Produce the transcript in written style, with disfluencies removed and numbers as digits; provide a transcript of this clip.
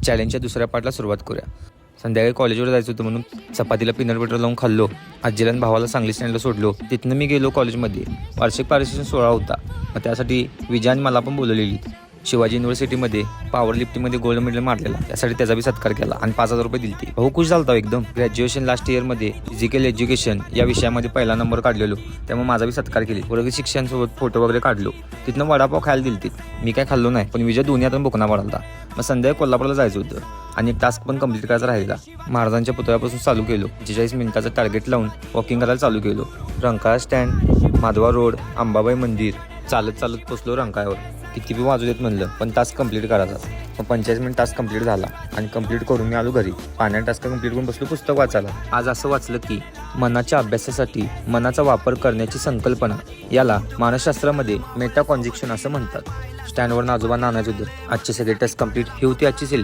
चॅलेंजच्या दुसऱ्या पार्टला सुरुवात करूया. संध्याकाळी कॉलेजवर जायचं होतं म्हणून चपातीला पीनट बटर लावून खाल्लो. आजीला आणि भावाला सांगली स्टँडला सोडलो. तिथनं मी गेलो कॉलेजमध्ये. वार्षिक पारितोषिक सोहळा होता. मग त्यासाठी विजयाने मला पण बोलवलेली. शिवाजी युनिव्हर्सिटीमध्ये पॉवर लिफ्टिंगमध्ये गोल्ड मेडल मारलेला, त्यासाठी त्याचा बी सत्कार केला आणि 5,000 रुपये दिलते. भाऊ खुश झालता एकदम. ग्रॅज्युएशन लास्ट इयरमध्ये फिजिकल एज्युकेशन या विषयामध्ये पहिला नंबर काढलेलो, त्यामुळे माझा बी सत्कार केली. वर्ग शिक्षणासोबत फोटो वगैरे काढलो. तिथनं वडापाव खायला दिलते. मी काय खाल्लो नाही, पण विजय दोन्ही हातानं बोकना पडालता. मग संध्याकाळी कोल्हापूरला जायचं होतं आणि एक टास्क पण कंप्लीट करायचा राहिला. महाराजांच्या पुतळ्यापासून चालू केलो. 45 मिनिटाचं टार्गेट लावून वॉकिंग करायला चालू केलो. रंकाळा स्टँड, माधवा रोड, अंबाबाई मंदिर चालत चालत पोचलो रंकाळ्यावर. किती बी वाजू देत म्हणलं, पण टास्क कंप्लीट करायचा. मग 45 मिनिट टास्क कंप्लीट झाला आणि कंप्लीट करून मी आलो घरी. पाण्यात टास्क कंप्लीट करून बसलो पुस्तक वाचायला. आज असं वाचलं की मनाच्या अभ्यासासाठी मनाचा वापर करण्याची संकल्पना, याला मानसशास्त्रामध्ये मेटा कॉन्जिक्शन असं म्हणतात. स्टँडवर आजोबांना आणायचं होतं. आजचे सगळे टेस्ट कंप्लीट ही होती आजची सेल्फी.